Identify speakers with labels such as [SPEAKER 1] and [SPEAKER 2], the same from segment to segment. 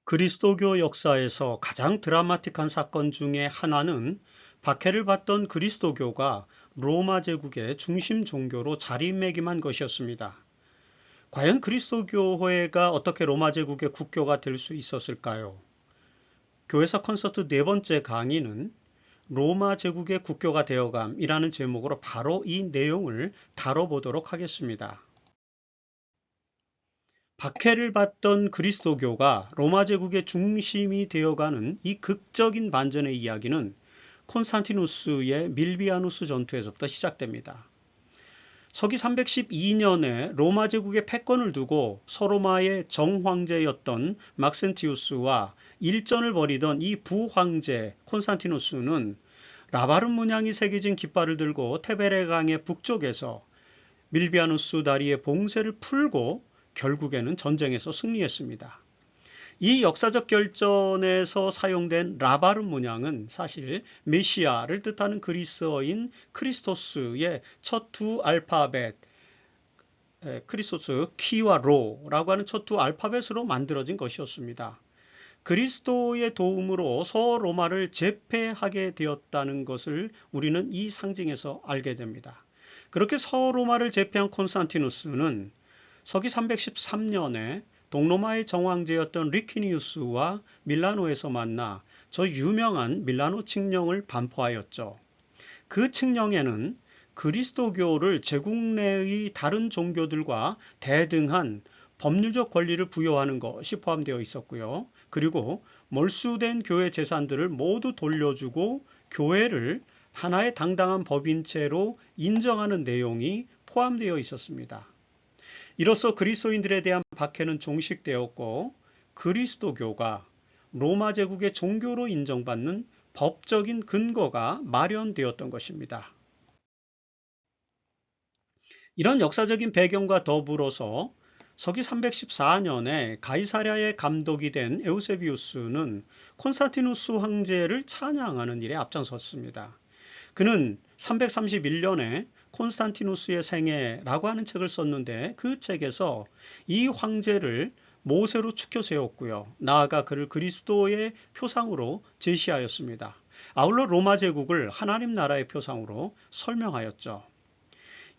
[SPEAKER 1] 그리스도교 역사에서 가장 드라마틱한 사건 중에 하나는 박해를 받던 그리스도교가 로마 제국의 중심 종교로 자리매김한 것이었습니다. 과연 그리스도교회가 어떻게 로마 제국의 국교가 될 수 있었을까요? 교회사 콘서트 네 번째 강의는 로마 제국의 국교가 되어감이라는 제목으로 바로 이 내용을 다뤄보도록 하겠습니다. 박해를 받던 그리스도교가 로마 제국의 중심이 되어가는 이 극적인 반전의 이야기는 콘스탄티누스의 밀비아누스 전투에서부터 시작됩니다. 서기 312년에 로마 제국의 패권을 두고 서로마의 정황제였던 막센티우스와 일전을 벌이던 이 부황제 콘스탄티누스는 라바름 문양이 새겨진 깃발을 들고 테베레 강의 북쪽에서 밀비아누스 다리의 봉쇄를 풀고 결국에는 전쟁에서 승리했습니다. 이 역사적 결전에서 사용된 라바름 문양은 사실 메시아를 뜻하는 그리스어인 크리스토스의 첫 두 알파벳, 크리스토스 키와 로라고 하는 첫 두 알파벳으로 만들어진 것이었습니다. 그리스도의 도움으로 서로마를 제패하게 되었다는 것을 우리는 이 상징에서 알게 됩니다. 그렇게 서로마를 제패한 콘스탄티누스는 서기 313년에 동로마의 정황제였던 리퀴니우스와 밀라노에서 만나 저 유명한 밀라노 칙령을 반포하였죠. 그 칙령에는 그리스도교를 제국 내의 다른 종교들과 대등한 법률적 권리를 부여하는 것이 포함되어 있었고요. 그리고 몰수된 교회 재산들을 모두 돌려주고 교회를 하나의 당당한 법인체로 인정하는 내용이 포함되어 있었습니다. 이로써 그리스도인들에 대한 박해는 종식되었고 그리스도교가 로마 제국의 종교로 인정받는 법적인 근거가 마련되었던 것입니다. 이런 역사적인 배경과 더불어서 서기 314년에 가이사랴의 감독이 된 에우세비우스는 콘스탄티누스 황제를 찬양하는 일에 앞장섰습니다. 그는 331년에 콘스탄티누스의 생애라고 하는 책을 썼는데 그 책에서 이 황제를 모세로 축혀 세웠고요. 나아가 그를 그리스도의 표상으로 제시하였습니다. 아울러 로마 제국을 하나님 나라의 표상으로 설명하였죠.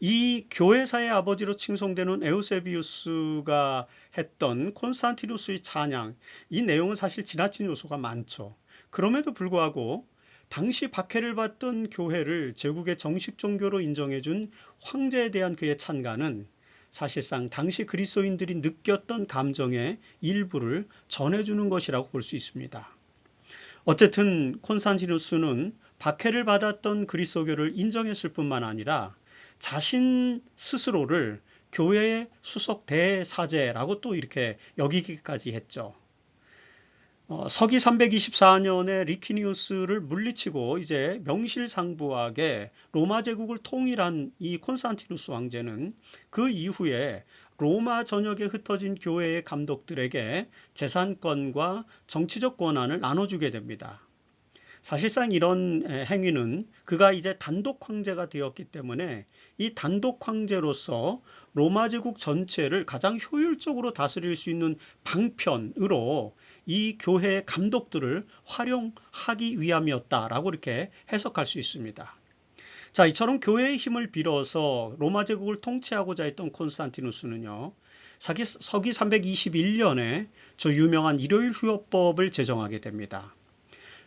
[SPEAKER 1] 이 교회사의 아버지로 칭송되는 에우세비우스가 했던 콘스탄티누스의 찬양, 이 내용은 사실 지나친 요소가 많죠. 그럼에도 불구하고 당시 박해를 받던 교회를 제국의 정식 종교로 인정해준 황제에 대한 그의 찬가는 사실상 당시 그리스도인들이 느꼈던 감정의 일부를 전해주는 것이라고 볼 수 있습니다. 어쨌든 콘스탄티누스는 박해를 받았던 그리스도교를 인정했을 뿐만 아니라 자신 스스로를 교회의 수석 대사제라고 또 이렇게 여기기까지 했죠. 서기 324년에 리퀴니우스를 물리치고 이제 명실상부하게 로마 제국을 통일한 이 콘스탄티누스 황제는 그 이후에 로마 전역에 흩어진 교회의 감독들에게 재산권과 정치적 권한을 나눠주게 됩니다. 사실상 이런 행위는 그가 이제 단독 황제가 되었기 때문에 이 단독 황제로서 로마 제국 전체를 가장 효율적으로 다스릴 수 있는 방편으로 이 교회의 감독들을 활용하기 위함이었다라고 이렇게 해석할 수 있습니다. 자, 이처럼 교회의 힘을 빌어서 로마 제국을 통치하고자 했던 콘스탄티누스는요, 서기 321년에 저 유명한 일요일 휴업법을 제정하게 됩니다.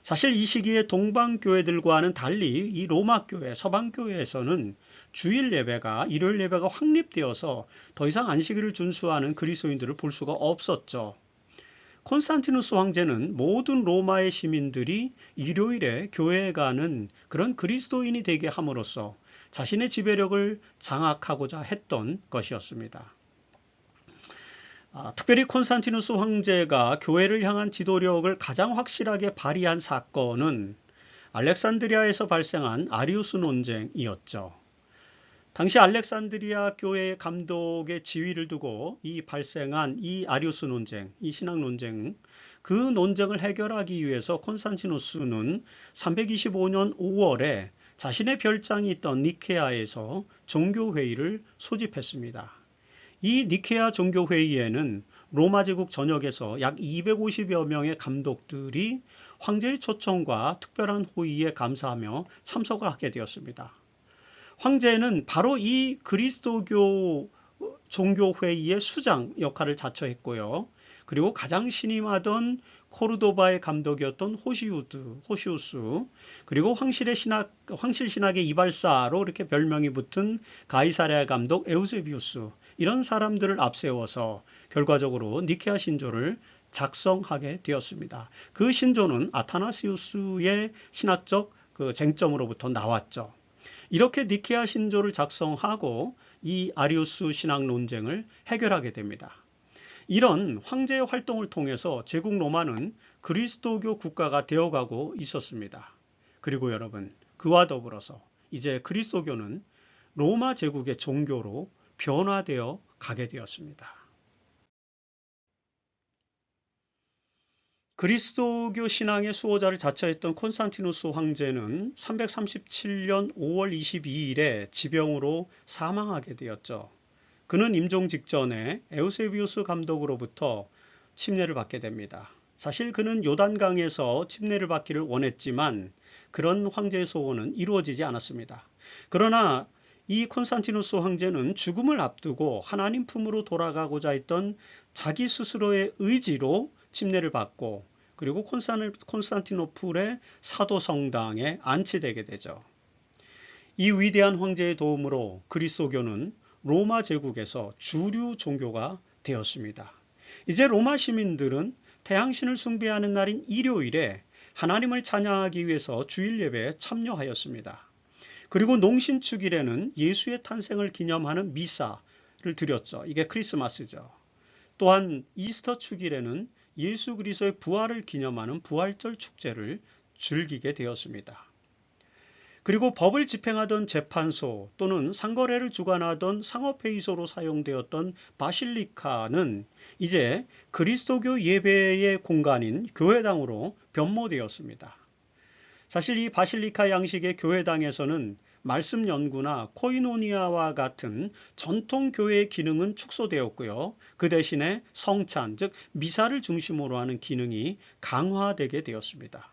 [SPEAKER 1] 사실 이 시기에 동방교회들과는 달리 이 로마교회, 서방교회에서는 주일 예배가, 일요일 예배가 확립되어서 더 이상 안식일을 준수하는 그리스도인들을 볼 수가 없었죠. 콘스탄티누스 황제는 모든 로마의 시민들이 일요일에 교회에 가는 그런 그리스도인이 되게 함으로써 자신의 지배력을 장악하고자 했던 것이었습니다. 특별히 콘스탄티누스 황제가 교회를 향한 지도력을 가장 확실하게 발휘한 사건은 알렉산드리아에서 발생한 아리우스 논쟁이었죠. 당시 알렉산드리아 교회의 감독의 지위를 두고 발생한 이 아리우스 논쟁, 이 신학 논쟁, 그 논쟁을 해결하기 위해서 콘스탄티누스는 325년 5월에 자신의 별장이 있던 니케아에서 종교회의를 소집했습니다. 이 니케아 종교회의에는 로마 제국 전역에서 약 250여 명의 감독들이 황제의 초청과 특별한 호의에 감사하며 참석을 하게 되었습니다. 황제는 바로 이 그리스도교 종교회의의 수장 역할을 자처했고요. 그리고 가장 신임하던 코르도바의 감독이었던 호시우스, 그리고 황실 신학의 이발사로 이렇게 별명이 붙은 가이사랴 감독 에우세비우스, 이런 사람들을 앞세워서 결과적으로 니케아 신조를 작성하게 되었습니다. 그 신조는 아타나시우스의 신학적 그 쟁점으로부터 나왔죠. 이렇게 니케아 신조를 작성하고 이 아리우스 신학 논쟁을 해결하게 됩니다. 이런 황제의 활동을 통해서 제국 로마는 그리스도교 국가가 되어가고 있었습니다. 그리고 여러분, 그와 더불어서 이제 그리스도교는 로마 제국의 종교로 변화되어 가게 되었습니다. 그리스도교 신앙의 수호자를 자처했던 콘스탄티누스 황제는 337년 5월 22일에 지병으로 사망하게 되었죠. 그는 임종 직전에 에우세비우스 감독으로부터 침례를 받게 됩니다. 사실 그는 요단강에서 침례를 받기를 원했지만 그런 황제의 소원은 이루어지지 않았습니다. 그러나 이 콘스탄티누스 황제는 죽음을 앞두고 하나님 품으로 돌아가고자 했던 자기 스스로의 의지로 침례를 받고 그리고 콘스탄티노플의 사도 성당에 안치되게 되죠. 이 위대한 황제의 도움으로 그리스도교는 로마 제국에서 주류 종교가 되었습니다. 이제 로마 시민들은 태양신을 숭배하는 날인 일요일에 하나님을 찬양하기 위해서 주일 예배에 참여하였습니다. 그리고 농신축일에는 예수의 탄생을 기념하는 미사를 드렸죠. 이게 크리스마스죠. 또한 이스터 축일에는 예수 그리스도의 부활을 기념하는 부활절 축제를 즐기게 되었습니다. 그리고 법을 집행하던 재판소 또는 상거래를 주관하던 상업회의소로 사용되었던 바실리카는 이제 그리스도교 예배의 공간인 교회당으로 변모되었습니다. 사실 이 바실리카 양식의 교회당에서는 말씀 연구나 코이노니아와 같은 전통 교회의 기능은 축소되었고요. 그 대신에 성찬, 즉 미사를 중심으로 하는 기능이 강화되게 되었습니다.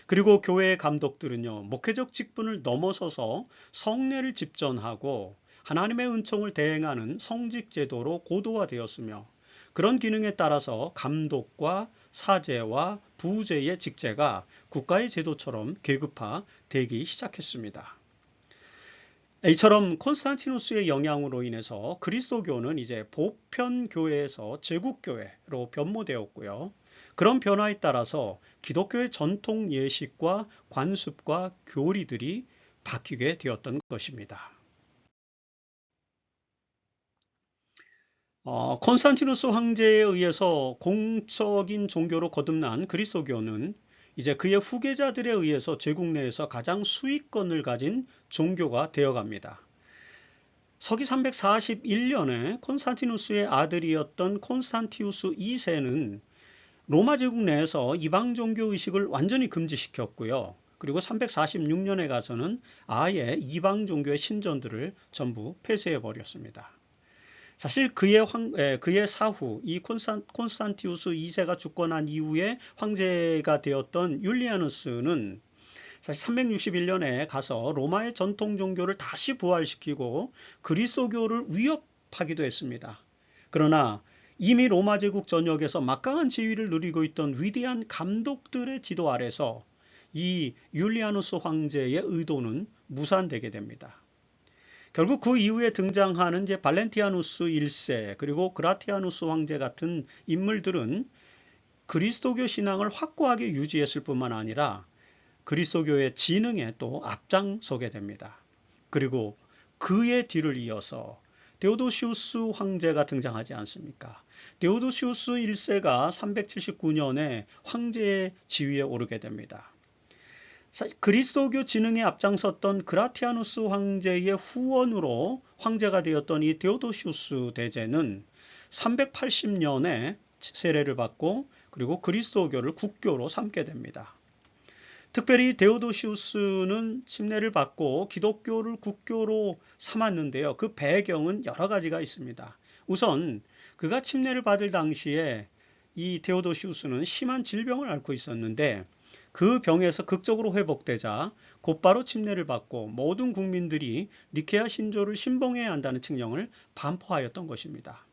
[SPEAKER 1] 그리고 교회의 감독들은요, 목회적 직분을 넘어서서 성례를 집전하고 하나님의 은총을 대행하는 성직 제도로 고도화되었으며 그런 기능에 따라서 감독과 사제와 부제의 직제가 국가의 제도처럼 계급화되기 시작했습니다. 이처럼 콘스탄티누스의 영향으로 인해서 그리스도교는 이제 보편교회에서 제국교회로 변모되었고요. 그런 변화에 따라서 기독교의 전통 예식과 관습과 교리들이 바뀌게 되었던 것입니다. 콘스탄티누스 황제에 의해서 공적인 종교로 거듭난 그리스도교는 이제 그의 후계자들에 의해서 제국 내에서 가장 수익권을 가진 종교가 되어갑니다. 서기 341년에 콘스탄티누스의 아들이었던 콘스탄티우스 2세는 로마 제국 내에서 이방 종교 의식을 완전히 금지시켰고요. 그리고 346년에 가서는 아예 이방 종교의 신전들을 전부 폐쇄해 버렸습니다. 사실 그의 사후 이 콘스탄티우스 2세가 죽거난 이후에 황제가 되었던 율리아누스는 사실 361년에 가서 로마의 전통 종교를 다시 부활시키고 그리스도교를 위협하기도 했습니다. 그러나 이미 로마 제국 전역에서 막강한 지위를 누리고 있던 위대한 감독들의 지도 아래서 이 율리아누스 황제의 의도는 무산되게 됩니다. 결국 그 이후에 등장하는 이제 발렌티아누스 1세 그리고 그라티아누스 황제 같은 인물들은 그리스도교 신앙을 확고하게 유지했을 뿐만 아니라 그리스도교의 진흥에 또 앞장서게 됩니다. 그리고 그의 뒤를 이어서 데오도시우스 황제가 등장하지 않습니까? 데오도시우스 1세가 379년에 황제의 지위에 오르게 됩니다. 그리스도교 진흥에 앞장섰던 그라티아누스 황제의 후원으로 황제가 되었던 이 데오도시우스 대제는 380년에 세례를 받고 그리고 그리스도교를 국교로 삼게 됩니다. 특별히 데오도시우스는 침례를 받고 기독교를 국교로 삼았는데요. 그 배경은 여러 가지가 있습니다. 우선 그가 침례를 받을 당시에 이 데오도시우스는 심한 질병을 앓고 있었는데 그 병에서 극적으로 회복되자 곧바로 침례를 받고 모든 국민들이 니케아 신조를 신봉해야 한다는 칙령을 반포하였던 것입니다.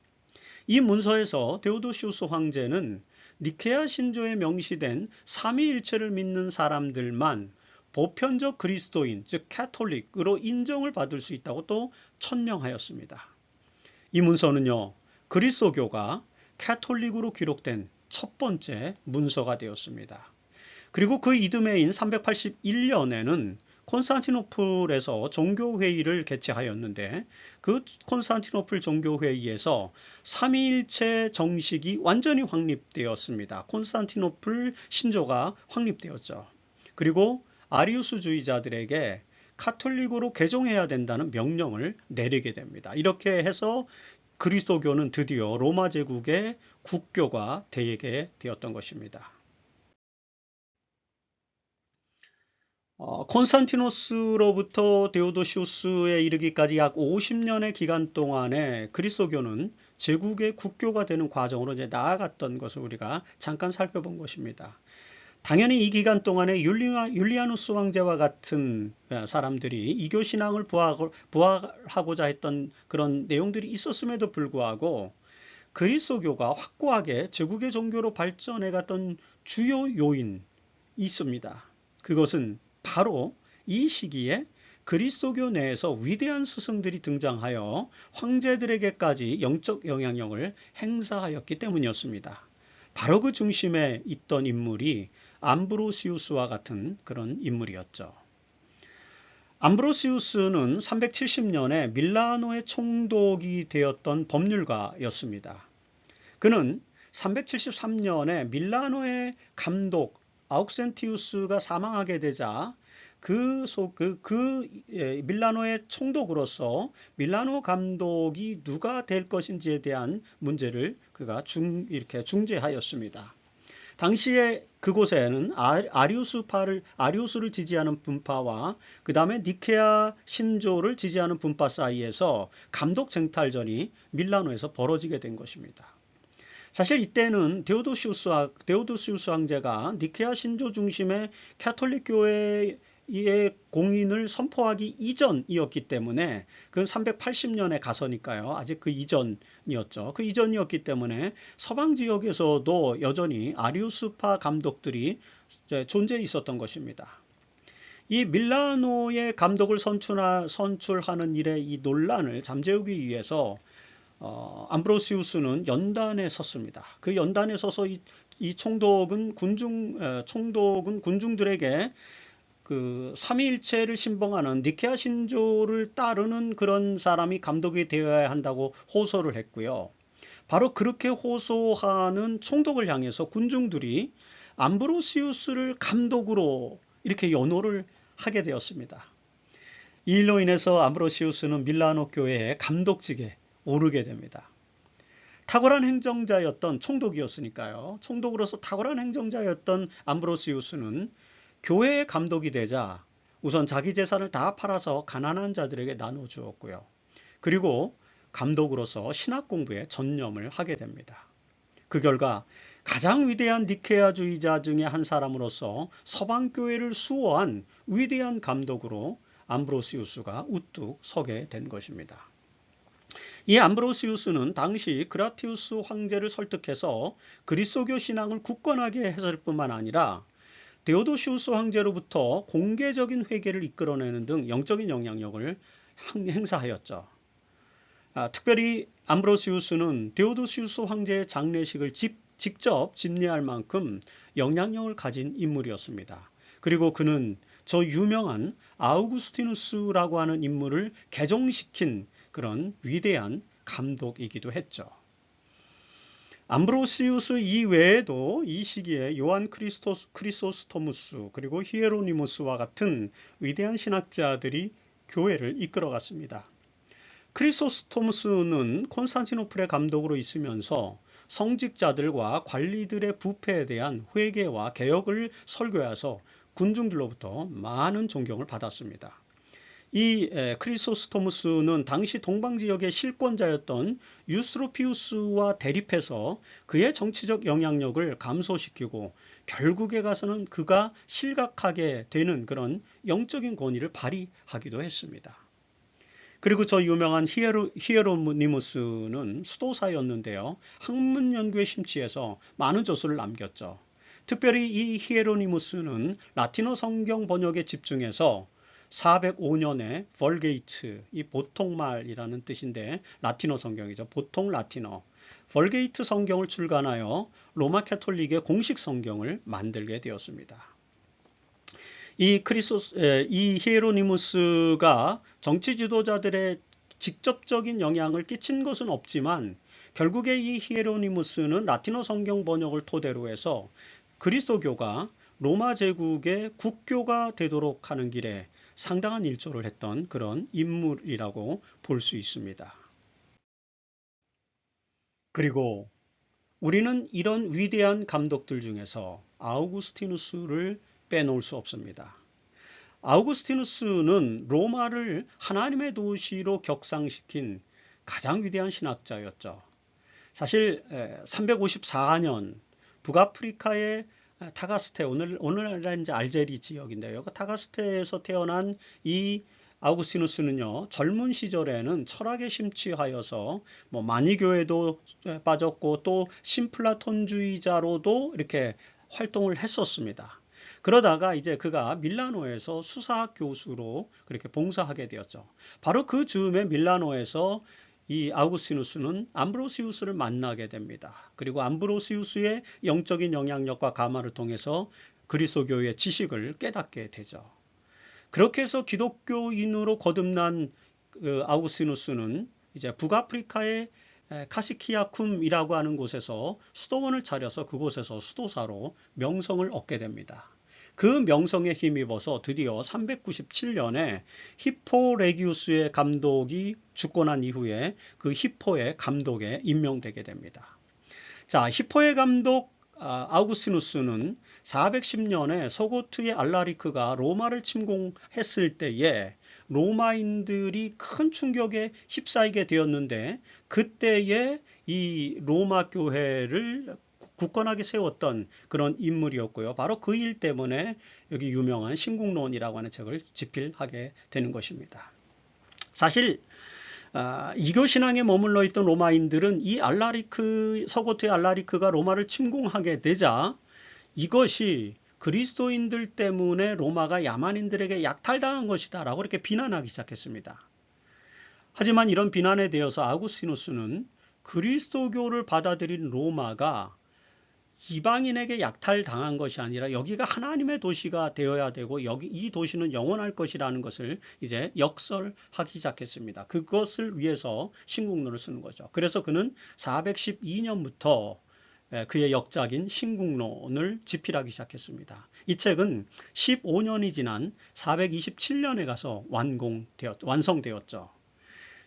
[SPEAKER 1] 이 문서에서 데오도시우스 황제는 니케아 신조에 명시된 삼위일체를 믿는 사람들만 보편적 그리스도인, 즉 캐톨릭으로 인정을 받을 수 있다고 또 천명하였습니다. 이 문서는요, 그리스도교가 캐톨릭으로 기록된 첫 번째 문서가 되었습니다. 그리고 그 이듬해인 381년에는 콘스탄티노플에서 종교회의를 개최하였는데 그 콘스탄티노플 종교회의에서 삼위일체 정식이 완전히 확립되었습니다. 콘스탄티노플 신조가 확립되었죠. 그리고 아리우스주의자들에게 카톨릭으로 개종해야 된다는 명령을 내리게 됩니다. 이렇게 해서 그리스도교는 드디어 로마 제국의 국교가 되게 되었던 것입니다. 콘스탄티노스로부터 데오도시우스에 이르기까지 약 50년의 기간 동안에 그리스도교는 제국의 국교가 되는 과정으로 이제 나아갔던 것을 우리가 잠깐 살펴본 것입니다. 당연히 이 기간 동안에 율리아누스 황제와 같은 사람들이 이교 신앙을 부활하고자 했던 그런 내용들이 있었음에도 불구하고 그리스도교가 확고하게 제국의 종교로 발전해 갔던 주요 요인이 있습니다. 그것은 바로 이 시기에 그리스도교 내에서 위대한 스승들이 등장하여 황제들에게까지 영적 영향력을 행사하였기 때문이었습니다. 바로 그 중심에 있던 인물이 암브로시우스와 같은 그런 인물이었죠. 암브로시우스는 370년에 밀라노의 총독이 되었던 법률가였습니다. 그는 373년에 밀라노의 감독 아욱센티우스가 사망하게 되자 밀라노의 총독으로서 밀라노 감독이 누가 될 것인지에 대한 문제를 그가 이렇게 중재하였습니다. 당시에 그곳에는 아리우스를 지지하는 분파와 그 다음에 니케아 신조를 지지하는 분파 사이에서 감독 쟁탈전이 밀라노에서 벌어지게 된 것입니다. 사실 이때는 데오도시우스 황제가 니케아 신조 중심의 캐톨릭 교회의 공인을 선포하기 이전이었기 때문에 그건 380년에 가서니까요. 아직 그 이전이었죠. 그 이전이었기 때문에 서방 지역에서도 여전히 아리우스파 감독들이 존재해 있었던 것입니다. 이 밀라노의 감독을 선출하는 일의 이 논란을 잠재우기 위해서 암브로시우스는 연단에 섰습니다. 그 연단에 서서 이 총독은 군중들에게 그 삼위일체를 신봉하는 니케아 신조를 따르는 그런 사람이 감독이 되어야 한다고 호소를 했고요. 바로 그렇게 호소하는 총독을 향해서 군중들이 암브로시우스를 감독으로 이렇게 연호를 하게 되었습니다. 이 일로 인해서 암브로시우스는 밀라노 교회의 감독직에 오르게 됩니다. 탁월한 행정자였던 총독이었으니까요. 총독으로서 탁월한 행정자였던 암브로시우스는 교회의 감독이 되자 우선 자기 재산을 다 팔아서 가난한 자들에게 나눠주었고요. 그리고 감독으로서 신학 공부에 전념을 하게 됩니다. 그 결과 가장 위대한 니케아주의자 중에 한 사람으로서 서방교회를 수호한 위대한 감독으로 암브로시우스가 우뚝 서게 된 것입니다. 이 암브로시우스는 당시 그라티우스 황제를 설득해서 그리스도교 신앙을 굳건하게 했을 뿐만 아니라 데오도시우스 황제로부터 공개적인 회개를 이끌어내는 등 영적인 영향력을 행사하였죠. 특별히 암브로시우스는 데오도시우스 황제의 장례식을 직접 집례할 만큼 영향력을 가진 인물이었습니다. 그리고 그는 저 유명한 아우구스티누스라고 하는 인물을 개종시킨 그런 위대한 감독이기도 했죠. 암브로시우스 이외에도 이 시기에 요한 크리소스토무스 그리고 히에로니무스와 같은 위대한 신학자들이 교회를 이끌어갔습니다. 크리소스토무스는 콘스탄티노플의 감독으로 있으면서 성직자들과 관리들의 부패에 대한 회개와 개혁을 설교해서 군중들로부터 많은 존경을 받았습니다. 이 크리소스토무스는 당시 동방 지역의 실권자였던 유스로피우스와 대립해서 그의 정치적 영향력을 감소시키고 결국에 가서는 그가 실각하게 되는 그런 영적인 권위를 발휘하기도 했습니다. 그리고 저 유명한 히에로니무스는 수도사였는데요. 학문 연구에 심취해서 많은 저술을 남겼죠. 특별히 이 히에로니무스는 라틴어 성경 번역에 집중해서 405년에 벌게이트, 이 보통말이라는 뜻인데 라틴어 성경이죠. 보통 라틴어. 벌게이트 성경을 출간하여 로마 캐톨릭의 공식 성경을 만들게 되었습니다. 이 히에로니무스가 정치 지도자들의 직접적인 영향을 끼친 것은 없지만 결국에 이 히에로니무스는 라틴어 성경 번역을 토대로 해서 그리스도교가 로마 제국의 국교가 되도록 하는 길에 상당한 일조를 했던 그런 인물이라고 볼 수 있습니다. 그리고 우리는 이런 위대한 감독들 중에서 아우구스티누스를 빼놓을 수 없습니다. 아우구스티누스는 로마를 하나님의 도시로 격상시킨 가장 위대한 신학자였죠. 사실 354년 북아프리카의 타가스테, 오늘날 이제 알제리 지역인데요. 타가스테에서 태어난 이 아우구스티누스는요, 젊은 시절에는 철학에 심취하여서 뭐 마니교회도 빠졌고 또 신플라톤주의자로도 이렇게 활동을 했었습니다. 그러다가 이제 그가 밀라노에서 수사학 교수로 그렇게 봉사하게 되었죠. 바로 그 즈음에 밀라노에서 이 아우구스티누스는 암브로시우스를 만나게 됩니다. 그리고 암브로시우스의 영적인 영향력과 감화를 통해서 그리스도교의 지식을 깨닫게 되죠. 그렇게 해서 기독교인으로 거듭난 아우구스티누스는 이제 북아프리카의 카시키아쿰이라고 하는 곳에서 수도원을 차려서 그곳에서 수도사로 명성을 얻게 됩니다. 그 명성에 힘입어서 드디어 397년에 히포레기우스의 감독이 죽고 난 이후에 그 히포의 감독에 임명되게 됩니다. 자, 히포의 감독 아우구스티누스는 410년에 서고트의 알라리크가 로마를 침공했을 때에 로마인들이 큰 충격에 휩싸이게 되었는데 그때에 이 로마 교회를 굳건하게 세웠던 그런 인물이었고요. 바로 그 일 때문에 여기 유명한 신국론이라고 하는 책을 집필하게 되는 것입니다. 사실 이교 신앙에 머물러 있던 로마인들은 이 서고트의 알라리크가 로마를 침공하게 되자 이것이 그리스도인들 때문에 로마가 야만인들에게 약탈당한 것이다 라고 이렇게 비난하기 시작했습니다. 하지만 이런 비난에 대해서 아우구스티누스는 그리스도교를 받아들인 로마가 이방인에게 약탈당한 것이 아니라 여기가 하나님의 도시가 되어야 되고 이 도시는 영원할 것이라는 것을 이제 역설하기 시작했습니다. 그것을 위해서 신국론을 쓰는 거죠. 그래서 그는 412년부터 그의 역작인 신국론을 집필하기 시작했습니다. 이 책은 15년이 지난 427년에 가서 완성되었죠.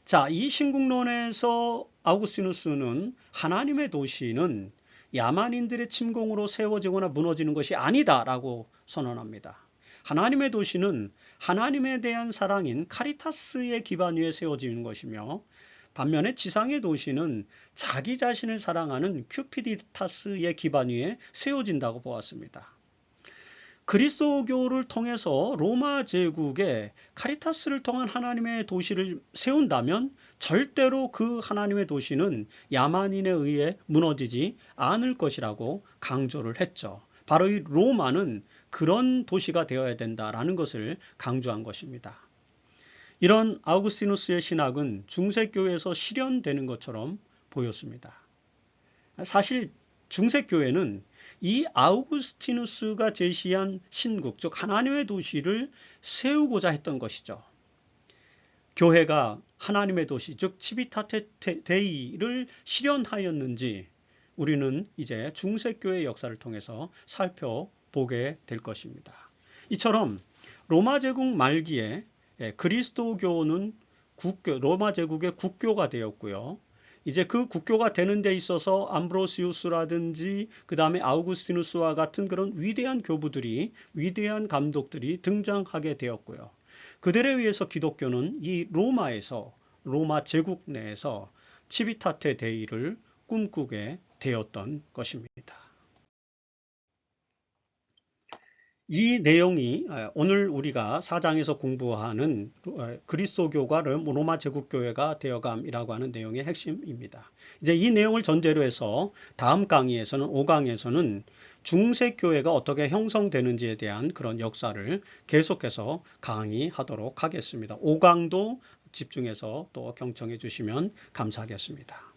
[SPEAKER 1] 자, 이 신국론에서 아우구스티누스는 하나님의 도시는 야만인들의 침공으로 세워지거나 무너지는 것이 아니다라고 선언합니다. 하나님의 도시는 하나님에 대한 사랑인 카리타스의 기반 위에 세워지는 것이며 반면에 지상의 도시는 자기 자신을 사랑하는 큐피디타스의 기반 위에 세워진다고 보았습니다. 그리스도교를 통해서 로마 제국에 카리타스를 통한 하나님의 도시를 세운다면 절대로 그 하나님의 도시는 야만인에 의해 무너지지 않을 것이라고 강조를 했죠. 바로 이 로마는 그런 도시가 되어야 된다라는 것을 강조한 것입니다. 이런 아우구스티누스의 신학은 중세교회에서 실현되는 것처럼 보였습니다. 사실 중세교회는 이 아우구스티누스가 제시한 신국, 즉 하나님의 도시를 세우고자 했던 것이죠. 교회가 하나님의 도시, 즉 치비타테 데이를 실현하였는지 우리는 이제 중세교회의 역사를 통해서 살펴보게 될 것입니다. 이처럼 로마 제국 말기에 그리스도교는 로마 제국의 국교가 되었고요. 이제 그 국교가 되는 데 있어서 암브로시우스라든지 그 다음에 아우구스티누스와 같은 그런 위대한 교부들이, 위대한 감독들이 등장하게 되었고요. 그들에 의해서 기독교는 이 로마 제국 내에서 치비타테 데이를 꿈꾸게 되었던 것입니다. 이 내용이 오늘 우리가 4장에서 공부하는 그리스도교가 로마 제국교회가 되어감이라고 하는 내용의 핵심입니다. 이제 이 내용을 전제로 해서 다음 강의에서는 5강에서는 중세교회가 어떻게 형성되는지에 대한 그런 역사를 계속해서 강의하도록 하겠습니다. 5강도 집중해서 또 경청해 주시면 감사하겠습니다.